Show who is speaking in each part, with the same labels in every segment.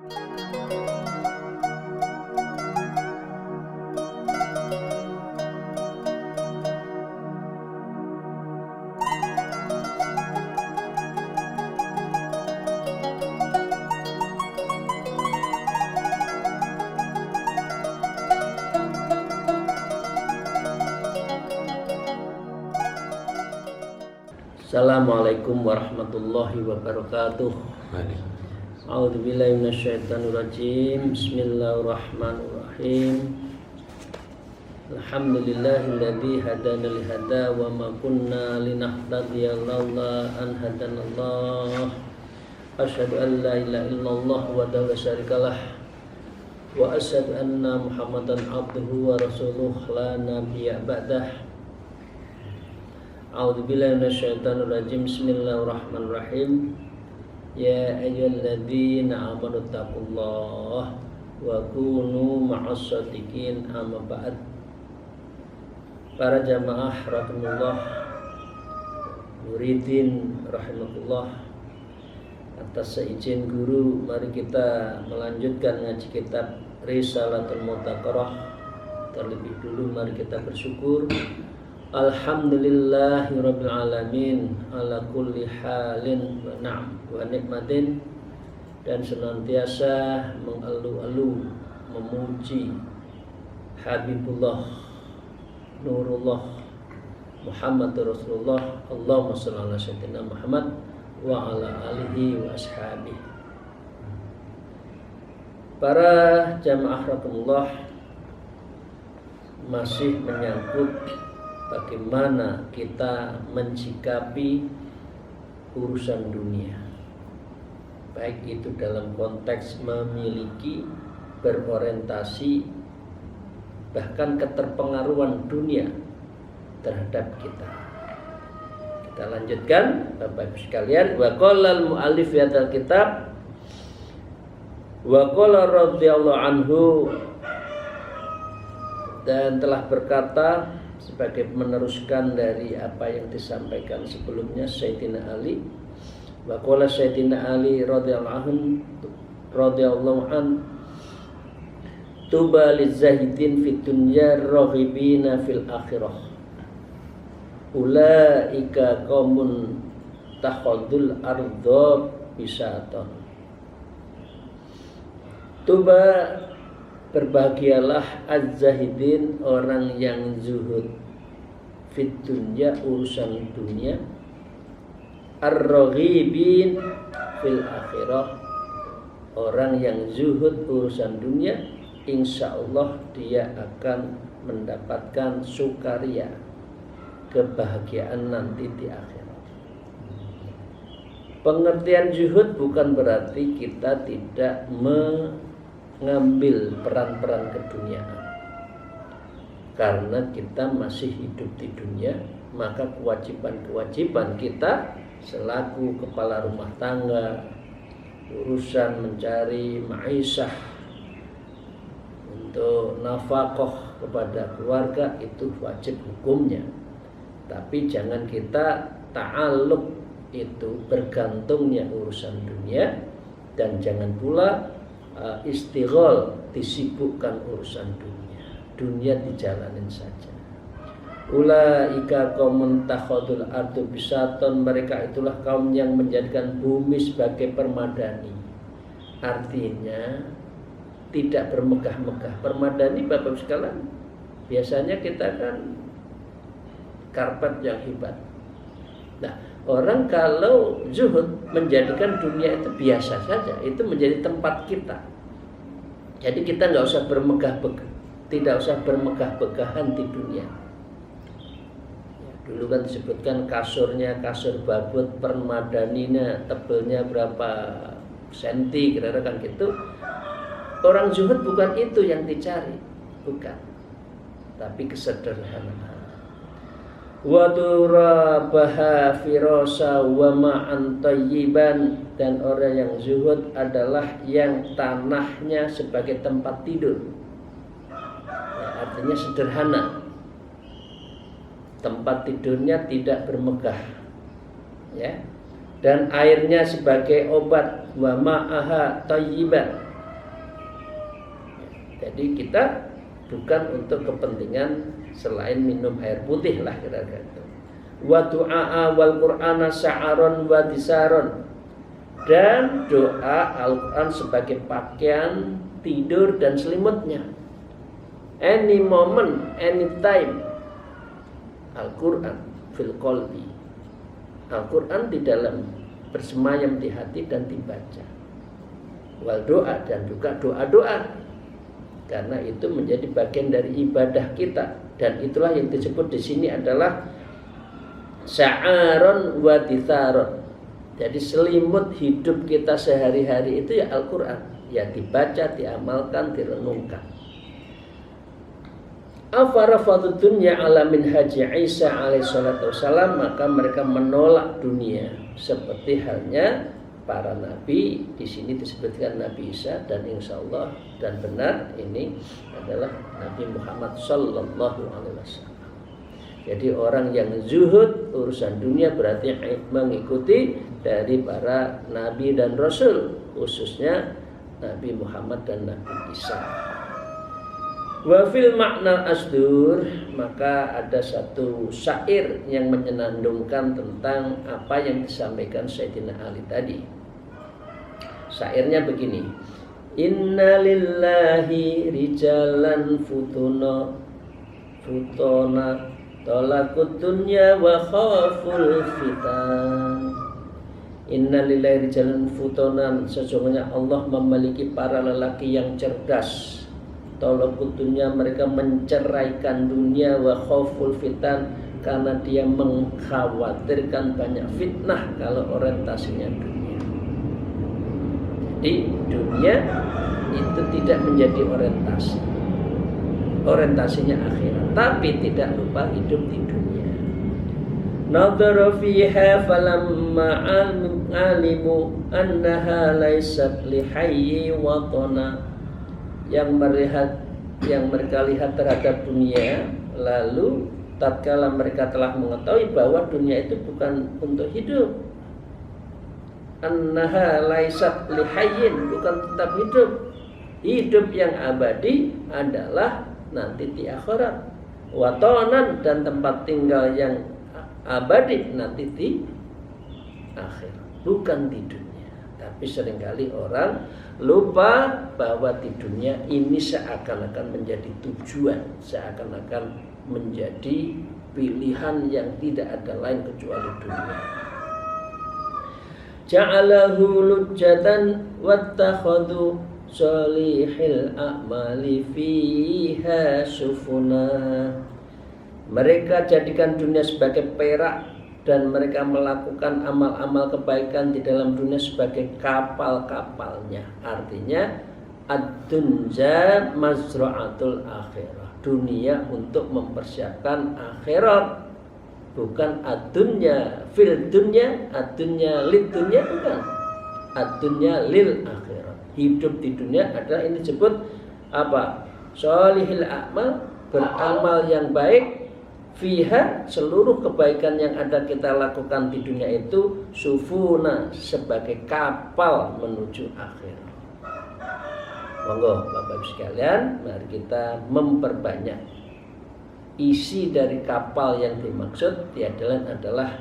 Speaker 1: Assalamualaikum warahmatullahi wabarakatuh. A'udzubillahi minasyaitonirrajim. Bismillahirrahmanirrahim. Alhamdulillahilladzi hadana lihada wa ma kunna linahtadiya laula an hadanallah. Asyhadu an la ilaha illallah wahdahu la syarikalah wa asyhadu anna Muhammadan abduhu wa rasuluhu la nabiyya ba'dah. A'udzubillahi minasyaitonirrajim. Bismillahirrahmanirrahim. Ya ayyuhalladzina amanu taqullaha wa kunu ma'as-shadiqin. Amma ba'd. Para jamaah rahimakumullah, muridin rahimakumullah, atas seizin guru mari kita melanjutkan ngaji kitab Risalatul Mudzakarah. Terlebih dulu mari kita bersyukur. Alhamdulillahirabbil alamin ala kulli halin wa na'am wa nikmatin, dan senantiasa mengalu-alu memuji Habibullah Nurullah Muhammad Rasulullah. Allahumma shalli ala sayyidina Muhammad wa ala alihi wa ashabihi. Para jamaah rahimakumullah, masih menyangkut bagaimana kita mensikapi urusan dunia, baik itu dalam konteks memiliki, berorientasi, bahkan keterpengaruhan dunia terhadap kita. Kita lanjutkan Bapak Ibu sekalian. Wa qala al-mu'allif fi hadzal kitab wa qala radhiyallahu anhu, dan telah berkata sebagai meneruskan dari apa yang disampaikan sebelumnya Sayyidina Ali. Wa qala Sayyidina Ali radhiyallahu an tuba lizahidin fid dunya raghibina fil akhirah ulaika qaumun takhadul ardh bisatan. Tuba, berbahagialah az-zahidin, orang yang zuhud, fit dunya, urusan dunia, ar-raghibin fil akhirah, orang yang zuhud urusan dunia, insyaallah dia akan mendapatkan sukaria, kebahagiaan nanti di akhirat. Pengertian zuhud bukan berarti kita tidak mengambil peran-peran keduniaan. Karena kita masih hidup di dunia, maka kewajiban-kewajiban kita selaku kepala rumah tangga, urusan mencari ma'isyah untuk nafkah kepada keluarga, itu wajib hukumnya. Tapi jangan kita ta'alluq, itu bergantungnya urusan dunia, dan jangan pula istighol, disibukkan urusan dunia. Dunia dijalanin saja. Ulaika qaumun takhadul ardu bisaton, mereka itulah kaum yang menjadikan bumi sebagai permadani. Artinya tidak bermegah-megah. Permadani Bapak sekalian, biasanya kita kan karpet yang hebat. Nah, orang kalau zuhud menjadikan dunia itu biasa saja, itu menjadi tempat kita. Jadi kita nggak usah bermegah-megah, tidak usah bermegah-megahan di dunia. Dulu kan disebutkan kasurnya kasur babut, permadaninya tebelnya berapa senti, kira-kira kan gitu. Orang zuhud bukan itu yang dicari, bukan, tapi kesederhanaan. Wa turabaha firasa wa ma'an tayyiban, dan orang yang zuhud adalah yang tanahnya sebagai tempat tidur, ya, artinya sederhana, tempat tidurnya tidak bermegah, ya, dan airnya sebagai obat, wa ma'aha tayyiban, Jadi kita bukan untuk kepentingan selain minum air putih lah kira-kira itu. Wa du'a wal Qur'ana sa'aron wa disaron, dan doa Al-Quran sebagai pakaian tidur dan selimutnya. Any moment, anytime, Al-Quran fil qalbi. Al-Quran di dalam bersemayam di hati dan dibaca. Wal doa, dan juga doa-doa, karena itu menjadi bagian dari ibadah kita, dan itulah yang disebut di sini adalah sa'aron wa ditharon. Jadi selimut hidup kita sehari-hari itu ya Al-Quran, ya dibaca, diamalkan, direnungkan. Afarafadud dunya ala minhaji Isa alaihi salatu wassalam, maka mereka menolak dunia seperti halnya para nabi. Di sini disebutkan Nabi Isa, dan insya Allah dan benar ini adalah Nabi Muhammad sallallahu alaihi wasallam. Jadi orang yang zuhud urusan dunia berarti mengikuti dari para nabi dan rasul, khususnya Nabi Muhammad dan Nabi Isa. Wa fil makna asdur, maka ada satu syair yang menyenandungkan tentang apa yang disampaikan Sayyidina Ali tadi. Syairnya begini: Inna lillahi rijalan futona tolakut dunya wa khaful fitan. Inna lillahi rijalan futonan, sesungguhnya Allah memiliki para lelaki yang cerdas. Tolakut dunya, mereka menceraikan dunia, wa khaful fitan, karena dia mengkhawatirkan banyak fitnah kalau orientasinya dunia. Jadi dunia itu tidak menjadi orientasi, orientasinya akhirat, tapi tidak lupa hidup di dunia. Nadhara fiha falamma alimu annaha laysat lihayyi watana. Yang mereka lihat terhadap dunia, lalu tatkala mereka telah mengetahui bahwa dunia itu bukan untuk hidup, annaha laysat lihayyin, bukan tetap hidup. Hidup yang abadi adalah nanti di akhirat. Watonan, dan tempat tinggal yang abadi nanti di akhirat, bukan di dunia. Tapi seringkali orang lupa bahwa di dunia ini seakan-akan menjadi tujuan, seakan-akan menjadi pilihan yang tidak ada lain kecuali dunia. Ja'alahu lujjatan wattakhadhu solihil a'mali fiha sufuna. Mereka jadikan dunia sebagai perak, dan mereka melakukan amal-amal kebaikan di dalam dunia sebagai kapal-kapalnya. Artinya ad-dunya mazra'atul akhirah, dunia untuk mempersiapkan akhirat, bukan ad-dunya fil dunya, ad-dunya lid dunya, bukan. Ad-dunya lil akhirat. Hidup di dunia adalah ini disebut apa? Sholihil a'mal, beramal yang baik. Fiha, seluruh kebaikan yang ada kita lakukan di dunia itu sufuna, sebagai kapal menuju akhirat. Monggo Bapak Ibu sekalian, mari kita memperbanyak isi dari kapal yang dimaksud adalah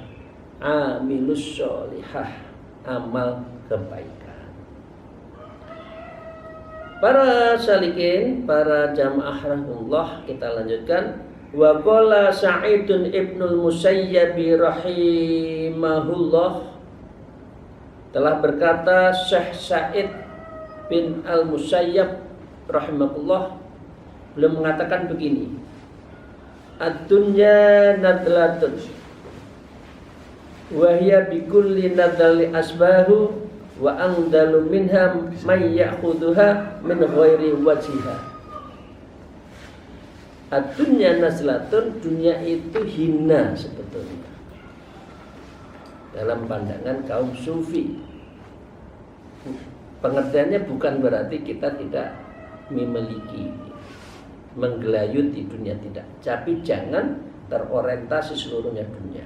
Speaker 1: amilus sholihah, amal kebaikan. Para salikin, para jamaah rahimahullah, kita lanjutkan. Wa qala Sa'idun ibnul Musayyab rahimahullah, telah berkata Syekh Sa'id bin al-Musayyab rahimahullah, beliau mengatakan begini: ad-dunya nadlatun wa hiya bikulli nadali asbahu wa angdalu minha may ya'khudhuha min ghairi wajhiha. Ad-dunya nazlatun, dunia itu hina sebetulnya dalam pandangan kaum sufi. Pengertiannya bukan berarti kita tidak memiliki, menggelayuti dunia, tidak, tapi jangan terorientasi seluruhnya dunia.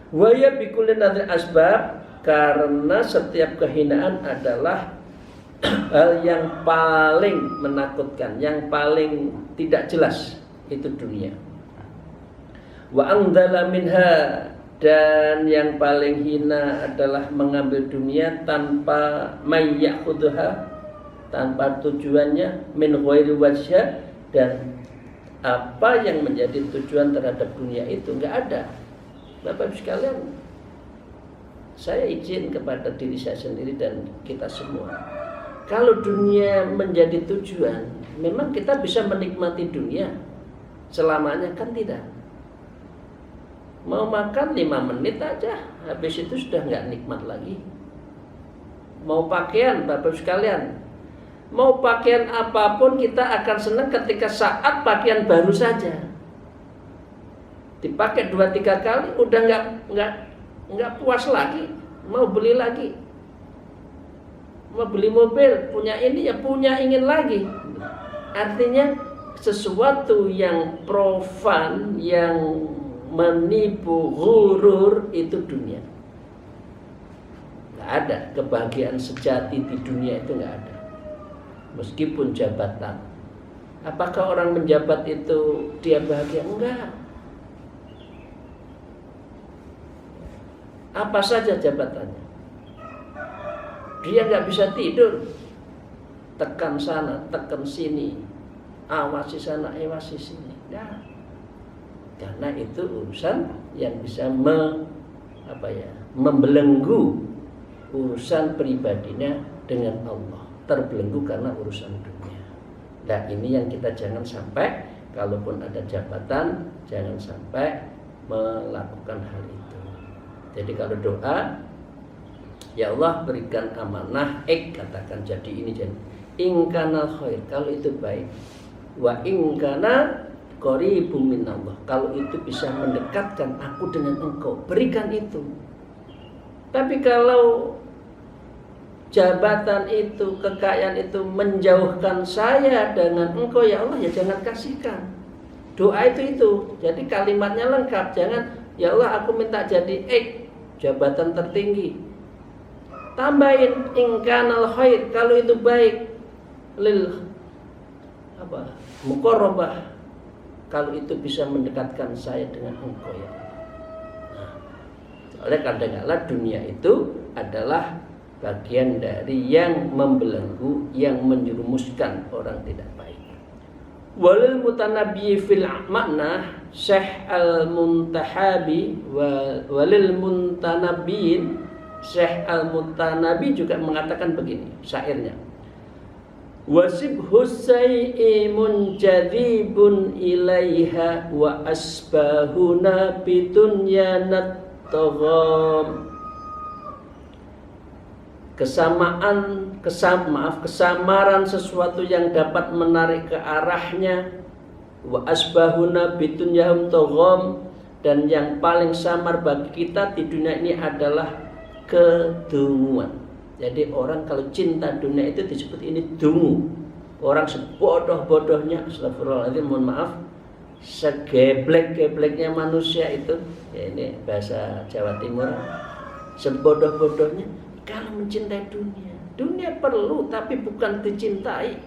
Speaker 1: Wa ya bikulli nadri asbab, karena setiap kehinaan adalah hal yang paling menakutkan, yang paling tidak jelas itu dunia. Wa angdala minha, dan yang paling hina adalah mengambil dunia tanpa mayyakhudha, tanpa tujuannya, min ghairi wajha, dan apa yang menjadi tujuan terhadap dunia itu enggak ada. Bapak sekalian, saya izin kepada diri saya sendiri dan kita semua, kalau dunia menjadi tujuan, memang kita bisa menikmati dunia selamanya, kan tidak. Mau makan 5 menit aja, habis itu sudah nggak nikmat lagi. Mau pakaian, Bapak sekalian, mau pakaian apapun kita akan senang ketika saat pakaian baru saja. Dipakai 2-3 kali, udah nggak puas lagi, mau beli lagi. Mau beli mobil, punya ini ya punya, ingin lagi. Artinya sesuatu yang profan, yang menipu, ghurur, itu dunia. Nggak ada kebahagiaan sejati di dunia, itu nggak ada. Meskipun jabatan, apakah orang menjabat itu dia bahagia? Enggak. Apa saja jabatannya, dia nggak bisa tidur, tekan sana, tekan sini, awasi sana, awasi sini. Nah, karena itu urusan yang bisa membelenggu urusan pribadinya dengan Allah, terbelenggu karena urusan dunia. Nah, ini yang kita jangan sampai, kalaupun ada jabatan, jangan sampai melakukan hal itu. Jadi kalau doa, ya Allah berikan amanah, katakan jadi ini, jadi in kana khair, kalau itu baik, wa in kana qaribum minallah, kalau itu bisa mendekatkan aku dengan engkau, berikan itu. Tapi kalau jabatan itu, kekayaan itu menjauhkan saya dengan engkau, ya Allah, ya jangan kasihkan. Doa itu. Jadi kalimatnya lengkap, jangan ya Allah aku minta jadi jabatan tertinggi. Tambahin in kanal khair, kalau itu baik, lil muqarrabah, kalau itu bisa mendekatkan saya dengan engkau, ya. Nah, soalnya kadang-kadang dunia itu adalah bagian dari yang membelenggu, yang menjerumuskan orang tidak baik. Walil mutanabbi fil makna Syekh al-Muntahabi walil muntanabbiin, Syekh al-Muntanabi juga mengatakan begini syairnya, wasibhus sayyi munjadibun ilaiha wa asbahuna bitunyanat tagham. Kesamaran sesuatu yang dapat menarik ke arahnya, wa asbahuna bidunyahum tagham, dan yang paling samar bagi kita di dunia ini adalah kedunguan. Jadi orang kalau cinta dunia itu disebut ini dungu. Orang sebodoh-bodohnya, astagfirullahaladzim, mohon maaf, segeblek-gebleknya manusia itu, ya ini bahasa Jawa Timur, sebodoh-bodohnya kalau mencintai dunia. Dunia perlu, tapi bukan dicintai.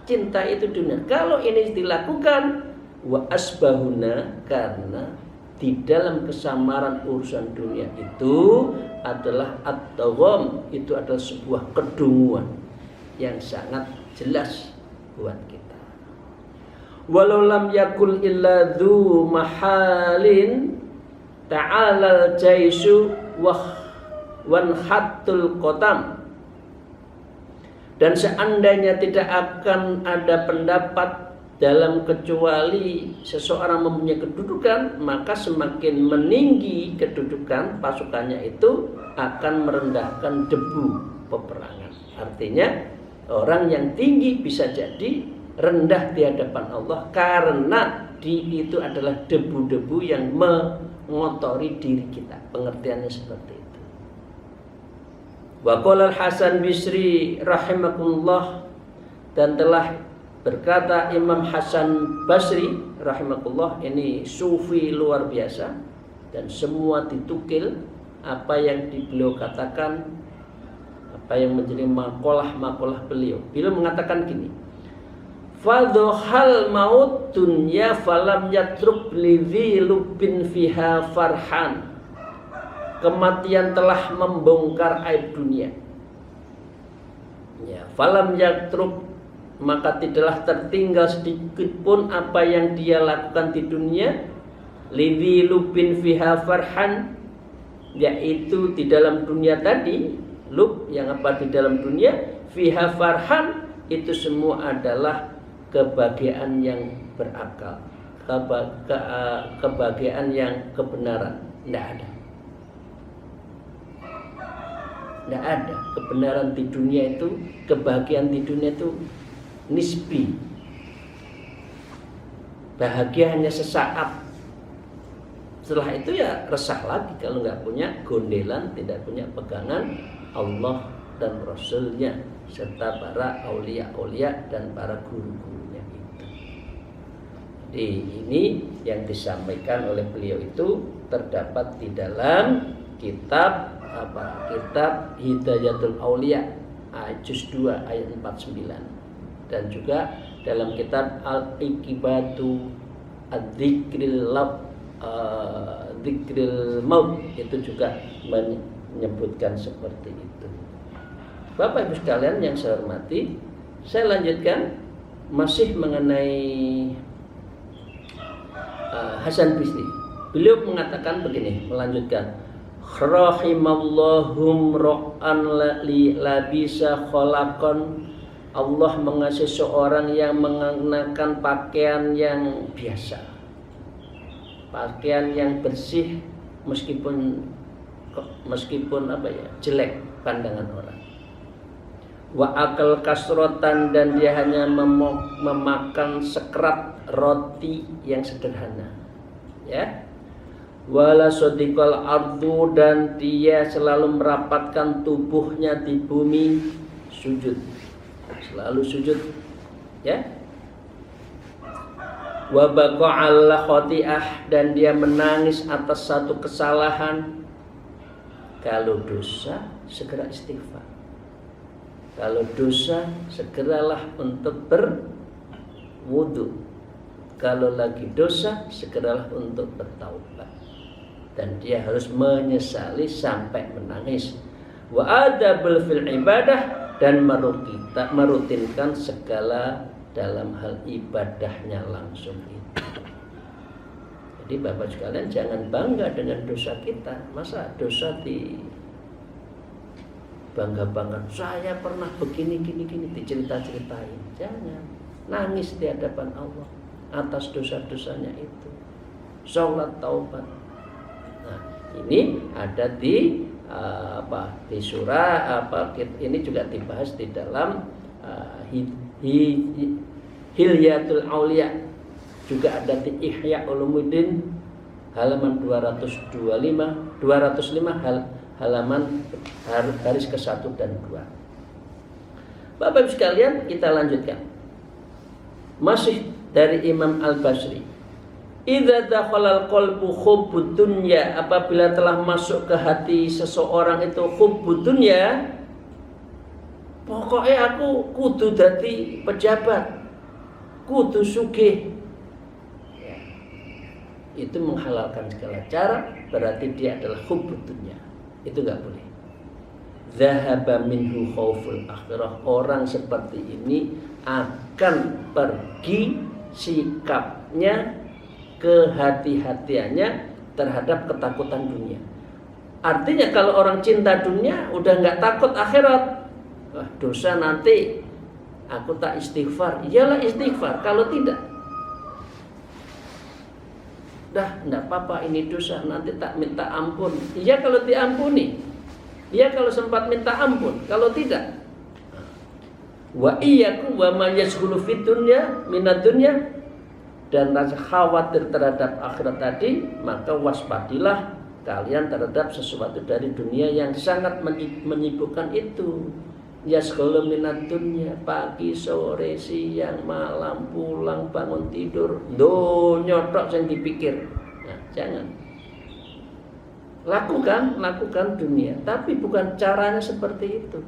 Speaker 1: Cinta itu dunia. Kalau ini dilakukan, wa asbahuna, karena di dalam kesamaran urusan dunia itu adalah at-tagham, itu adalah sebuah kedunguan yang sangat jelas buat kita. Walau lam yakul illa dzu mahalin ta'alal jaisu wanhatul qatam. Dan seandainya tidak akan ada pendapat dalam kecuali seseorang mempunyai kedudukan, maka semakin meninggi kedudukan pasukannya itu akan merendahkan debu peperangan. Artinya orang yang tinggi bisa jadi rendah di hadapan Allah karena itu adalah debu-debu yang mengotori diri kita. Pengertiannya seperti itu. Wa qala Hasan Bisri rahimakumullah, dan telah berkata Imam Hasan Basri rahimakumullah, ini sufi luar biasa dan semua ditukil apa yang beliau katakan apa yang menjadi makalah beliau. Beliau mengatakan gini, fadhal maut dunya falam yatruk lidhi lubin fiha farhan. Kematian telah membongkar aib dunia. Ya, falam yatruk, maka tidaklah tertinggal sedikit pun apa yang dia lakukan di dunia. Lidhi lubin fiha farhan, yaitu di dalam dunia tadi, lub yang apa di dalam dunia, fiha farhan, itu semua adalah kebahagiaan yang berakal, kebahagiaan yang kebenaran. Tidak ada kebenaran di dunia itu, kebahagiaan di dunia itu nisbi. Bahagia hanya sesaat. Setelah itu ya resah lagi kalau nggak punya gondelan, tidak punya pegangan Allah dan Rasulnya serta para aulia-aulia dan para guru-gurunya itu. Jadi ini yang disampaikan oleh beliau itu terdapat di dalam kitab Hidayatul Aulia juz 2 ayat 49, dan juga dalam kitab Al-Iqibatu Ad-Dzikril Maut itu juga menyebutkan seperti itu. Bapak Ibu sekalian yang saya hormati, saya lanjutkan masih mengenai Hasan Bisri. Beliau mengatakan begini, melanjutkan, rahimallahum ra'an li labisa khalaqan. Allah mengasihi seorang yang mengenakan pakaian yang biasa, pakaian yang bersih meskipun jelek pandangan orang. Wa akal kasrotan, dan dia hanya memakan sekerat roti yang sederhana, ya. Wala sodiqal ardu, dan dia selalu merapatkan tubuhnya di bumi, sujud, selalu sujud, ya. Wa baqa'al khati'ah, dan dia menangis atas satu kesalahan. Kalau dosa segera istighfar, kalau dosa segeralah untuk berwudu, kalau lagi dosa segeralah untuk bertaubat. Dan dia harus menyesali sampai menangis. Wa adabul fil ibadah, dan merutinkan segala dalam hal ibadahnya langsung itu. Jadi Bapak sekalian jangan bangga dengan dosa kita. Masa dosa di bangga-bangga, saya pernah begini gini dicerita-ceritain. Jangan. Nangis di hadapan Allah atas dosa-dosanya itu. Salat taubat. Nah, ini ada di di surah ini juga dibahas di dalam Hilyatul Aulia, juga ada di Ihya Ulumuddin halaman 205 halaman baris ke-1 dan 2. Bapak Ibu sekalian, kita lanjutkan. Masih dari Imam Al-Basri. Idza dakhalal qalbu hubbud dunya, apabila telah masuk ke hati seseorang itu hubbud dunya, pokoknya aku kudu dadi pejabat, kudu sugih, ya. Itu menghalalkan segala cara, berarti dia adalah hubbud dunya. Itu enggak boleh. Zahaba minhu khauful akhirah. Orang seperti ini akan pergi sikapnya, kehati-hatiannya terhadap ketakutan dunia. Artinya kalau orang cinta dunia udah nggak takut akhirat. Wah, dosa nanti aku tak istighfar. Iyalah istighfar. Kalau tidak, dah nggak apa-apa, ini dosa, nanti tak minta ampun. Iya kalau diampuni. Iya kalau sempat minta ampun. Kalau tidak, wa iyyakum wa ma yashghulu fid dunya minad dunya, dan rasa khawatir terhadap akhirat tadi, maka waspadilah kalian terhadap sesuatu dari dunia yang sangat menyibukkan itu. Yashghulu minad dunya, pagi sore siang malam, pulang bangun tidur, dunya tok sing dipikir. Nah, jangan. Lakukan dunia, tapi bukan caranya seperti itu.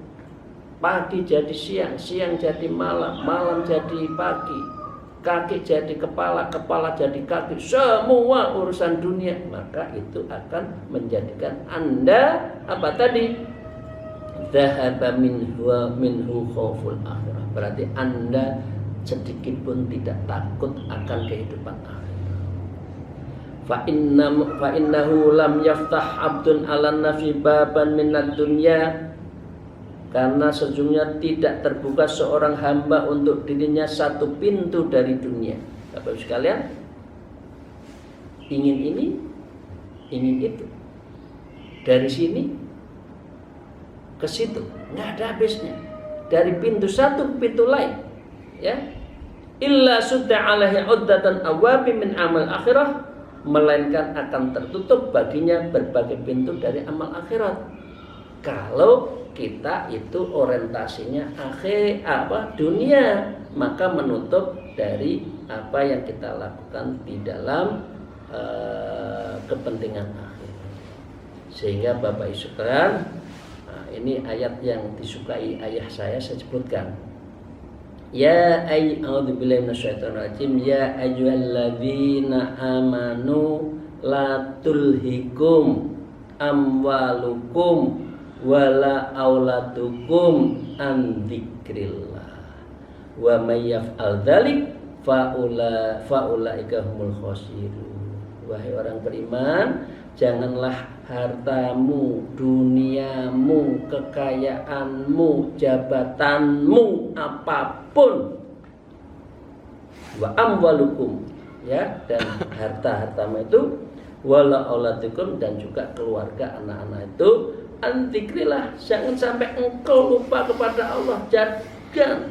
Speaker 1: pagi jadi siang, siang jadi malam, malam jadi pagi, kaki jadi kepala, kepala jadi kaki, semua urusan dunia, maka itu akan menjadikan Anda apa tadi? Dhahaba minhu khauful akhirah. Berarti Anda sedikit pun tidak takut akan kehidupan akhirat. Fa innahu lam yaftah abdun ala nafsi baban minad dunya, karena sesungguhnya tidak terbuka seorang hamba untuk dirinya satu pintu dari dunia. Bapak Ibu sekalian, ingin ini, ingin itu, dari sini ke situ, nggak ada habisnya. Dari pintu satu ke pintu lain, ya. Illa sudda alaihi uddatan awabi min amal akhirah, melainkan akan tertutup baginya berbagai pintu dari amal akhirat. Kalau kita itu orientasinya dunia, maka menutup dari apa yang kita lakukan di dalam kepentingan akhir. Sehingga Bapak Ibu sekalian, ini ayat yang disukai ayah saya sebutkan. Ya a'udzubillahi minasyaitonir rajim, ya ayyuhalladzina amanu la tulhikum amwalukum wala auladukum an dzikrillah wa may yaf'al dzalik faulaika humul khasirun. Wahai orang beriman, janganlah hartamu, duniamu, kekayaanmu, jabatanmu, apapun, wa amwalukum, ya, dan harta-hartamu itu, wala auladukum, dan juga keluarga anak-anak itu, antikrilah, jangan sampai engkau lupa kepada Allah.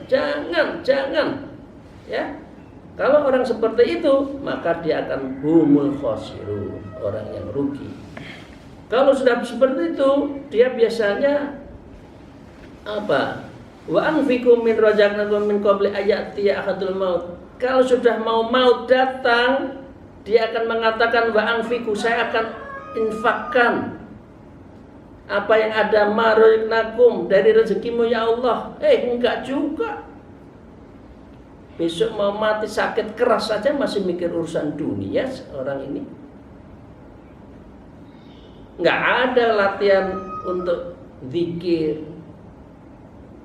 Speaker 1: Jangan, ya. Kalau orang seperti itu, maka dia akan humul khasirun, orang yang rugi. Kalau sudah seperti itu, dia biasanya apa? Wa anfiqu min razaqnakum min qabli ayatiya ahadul maut. Kalau sudah mau maut datang, dia akan mengatakan wa anfiqu, saya akan infakkan apa yang ada marazaqnakum dari rezekimu ya Allah. Enggak juga. Besok mau mati sakit keras saja masih mikir urusan dunia orang ini. Nggak ada latihan untuk zikir.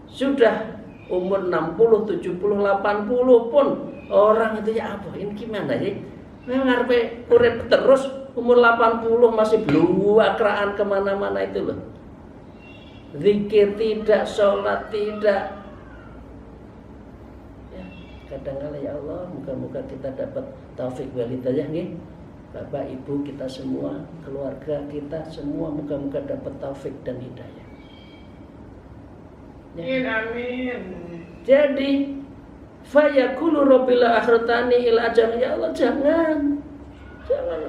Speaker 1: Sudah umur 60, 70, 80 pun orang itu ya apa? Ini gimana ya? Memang ngarepe urip terus umur 80 masih bluakraan kemana-mana itu loh. Zikir tidak, sholat tidak. Ya, kadang-kadang ya Allah, moga-moga kita dapat taufik wal hidayah nggih. Bapak, Ibu, kita semua, keluarga kita semua, moga-moga dapat taufik dan hidayah. Ya. Amin. Jadi, fayaqulu rabbil akhirtani ila ajal, ya Allah, jangan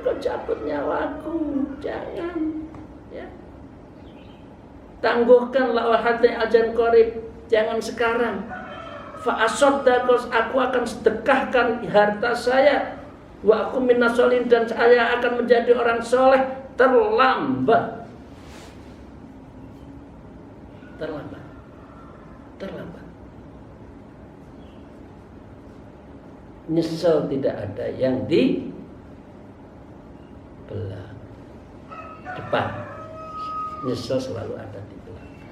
Speaker 1: kau cabut nyawaku, jangan. Ya. Tangguhkanlah wahai ajan qarib, jangan sekarang. Fa asaddaqus, aku akan sedekahkan harta saya. Wa aku minasolin, dan saya akan menjadi orang soleh. Terlambat. Nyesel tidak ada yang di belakang, depan. Nyesel selalu ada di belakang.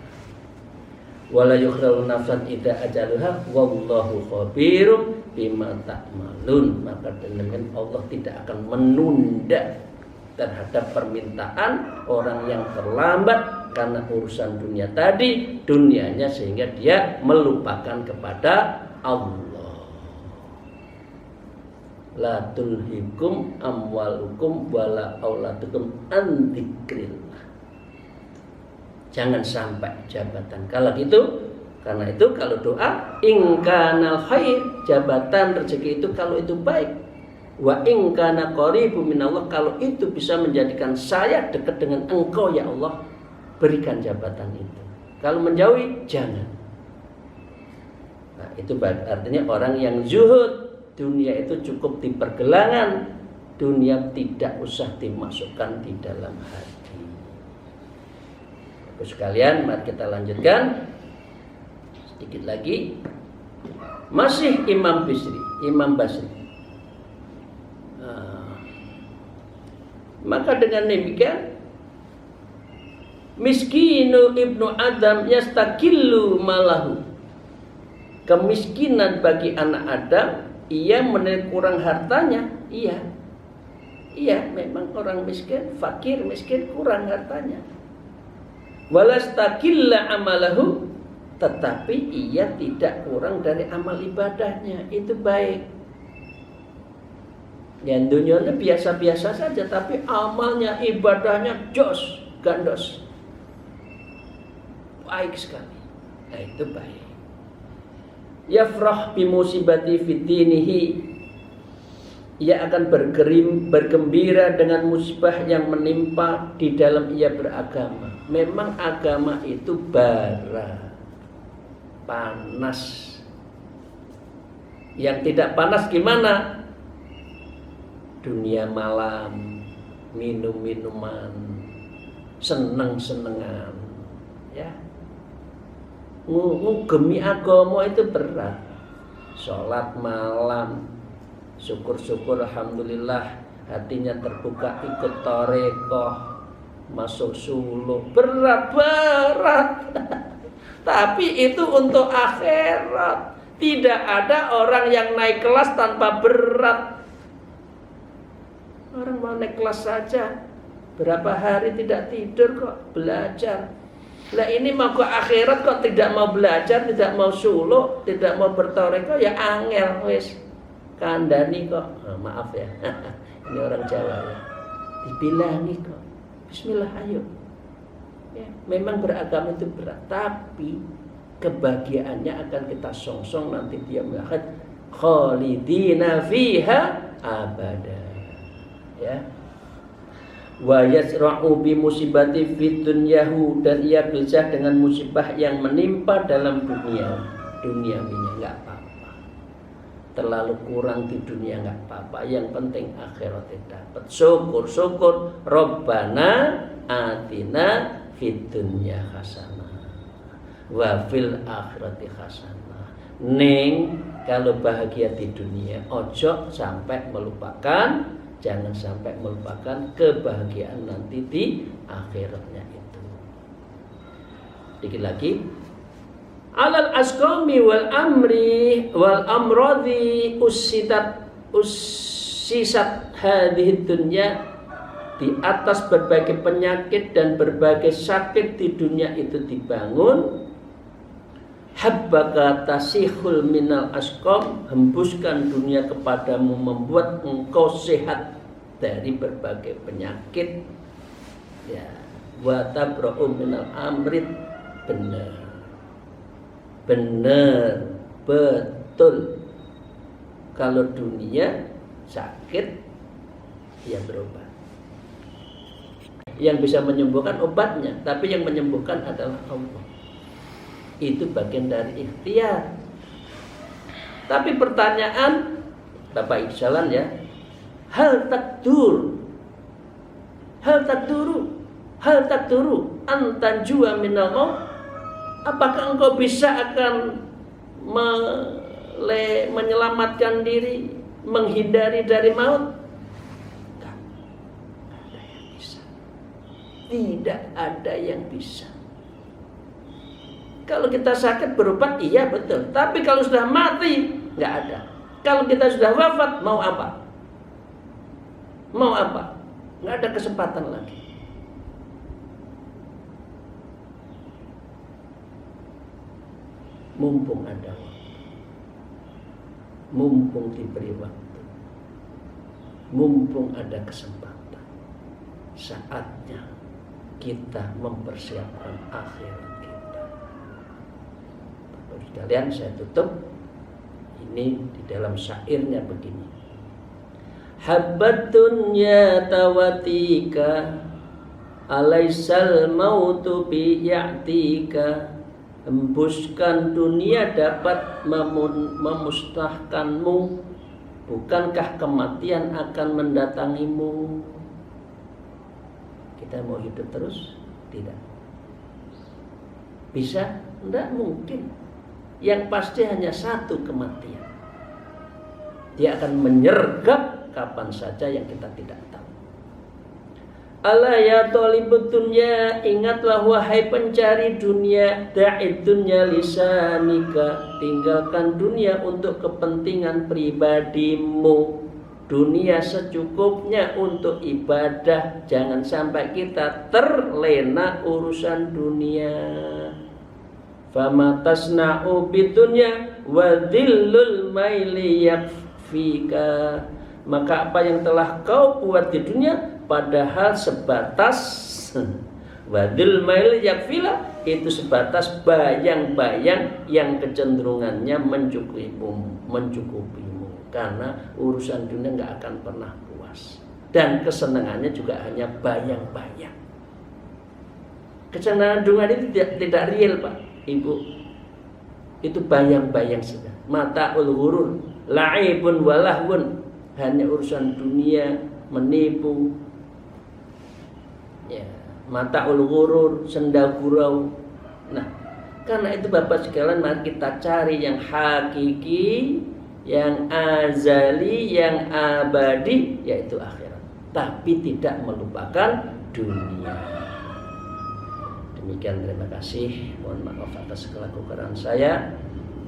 Speaker 1: Wala yukhralu nafsan idza ajaluha wallahu khabirum bima ta'malun. Maka dengan Allah tidak akan menunda terhadap permintaan orang yang terlambat karena urusan dunia tadi, dunianya, sehingga dia melupakan kepada Allah. La tulhikum amwalukum wala auladukum an dzikrillah. Jangan sampai jabatan. Kalau gitu, karena itu kalau doa in kanal khair, jabatan rezeki itu kalau itu baik, wa in kana qaribun minallah, kalau itu bisa menjadikan saya dekat dengan Engkau ya Allah, berikan jabatan itu. Kalau menjauhi, jangan. Nah, itu artinya orang yang zuhud. Dunia itu cukup di pergelangan, dunia tidak usah dimasukkan di dalam hati. Bapak sekalian, mari kita lanjutkan. Dikit lagi, masih Imam Basri. Maka dengan demikian, miskinu ibnu Adam yastakillu malahu. Kemiskinan bagi anak Adam, ia menilai kurang hartanya. Iya, memang orang miskin, fakir, miskin, kurang hartanya. Walastakilla amalahu, tetapi ia tidak kurang dari amal ibadahnya. Itu baik. Yang dunianya biasa-biasa saja, tapi amalnya, ibadahnya jos, gandos. Baik sekali. Nah, itu baik. Yafrah bimusibati fitinihi, ia akan bergembira dengan musibah yang menimpa di dalam ia beragama. Memang agama itu bara, panas. Yang tidak panas gimana? Dunia malam, minum-minuman, seneng-senengan, ya. Ngugemi agama itu berat. Sholat malam, syukur-syukur alhamdulillah hatinya terbuka, ikut tarekoh, masuk suluk, berat. Tapi itu untuk akhirat. Tidak ada orang yang naik kelas tanpa berat. Orang mau naik kelas saja, berapa hari tidak tidur kok belajar. Lah ini mau ke akhirat kok tidak mau belajar, tidak mau suluk, tidak mau bertarekoh, ya angel wis. Kandani kok, maaf ya, ini orang Jawa ya, dibilangi kok, bismillah ayo. Ya, memang beragama itu berat, tapi kebahagiaannya akan kita songsong nanti dia melihat khalidina fiha abada. Ya, wa yasra'u bi musibati fid dunyahu, dan ia gelisah dengan musibah yang menimpa dalam duniawinya, enggak apa-apa. Terlalu kurang di dunia enggak apa-apa, yang penting akhiratnya dapat. Syukur Rabbana atina fid dunya hasanah wa fil akhirati hasanah. Ning kalau bahagia di dunia, ojo sampai melupakan, jangan sampai melupakan kebahagiaan nanti di akhiratnya itu. Dikit lagi, alal asqami wal amradi usisat hadhihi dunya, di atas berbagai penyakit dan berbagai sakit di dunia itu dibangun. Habbaka tasihul minal asqam, hembuskan dunia kepadamu, membuat engkau sehat dari berbagai penyakit. Ya, wa tabra'u minal amrid, benar, betul. Kalau dunia sakit, ya berobat. Yang bisa menyembuhkan obatnya, tapi yang menyembuhkan adalah Allah. Itu bagian dari ikhtiar. Tapi pertanyaan Bapak Iksalan ya, hal takduru antanjua minal maut, apakah engkau bisa akan menyelamatkan diri, menghindari dari maut? Tidak ada yang bisa. Kalau kita sakit berobat, iya betul. Tapi kalau sudah mati, nggak ada. Kalau kita sudah wafat, mau apa? Mau apa? Nggak ada kesempatan lagi. Mumpung ada waktu, mumpung diberi waktu, mumpung ada kesempatan, saatnya kita mempersiapkan akhirat kita. Sekalian saya tutup ini di dalam syairnya begini. Habbatun ya tawatika alaisal mautu bi'yatika, hembuskan dunia dapat memusnahkanmu, bukankah kematian akan mendatangimu? Kita mau hidup terus? Tidak. Bisa? Tidak mungkin. yang pasti hanya satu, kematian. Dia akan menyergap kapan saja yang kita tidak tahu. Ala ya talibud dunya, ingatlah wahai pencari dunia, da'id dunya lisanika, tinggalkan dunia untuk kepentingan pribadimu. Dunia secukupnya untuk ibadah, jangan sampai kita terlena urusan dunia. Fama tasna'u bidunya wa dhillul maili yakfika, maka apa yang telah kau buat di dunia padahal sebatas wadil mail yakfila, itu sebatas bayang-bayang yang kecenderungannya mencukupimu, karena urusan dunia nggak akan pernah puas dan kesenangannya juga hanya bayang-bayang. Kesenangan dunia itu tidak real Pak Ibu, itu bayang-bayang saja. Mata ghurur, la'ibun walahun, hanya urusan dunia, menipu. Ya, mata ghurur, senda gurau. Nah, karena itu Bapak sekalian, mari kita cari yang hakiki, yang azali, yang abadi, yaitu akhirat. Tapi tidak melupakan dunia. Demikian, terima kasih. Mohon maaf atas segala kekurangan saya.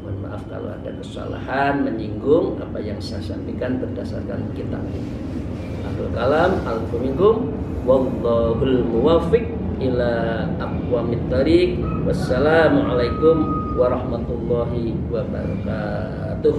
Speaker 1: Mohon maaf kalau ada kesalahan, menyinggung apa yang saya sampaikan berdasarkan kitab. Akhirul kalam, alaikum, wallahul muwaffiq ila aqwamit thariq. Wassalamualaikum warahmatullahi wabarakatuh.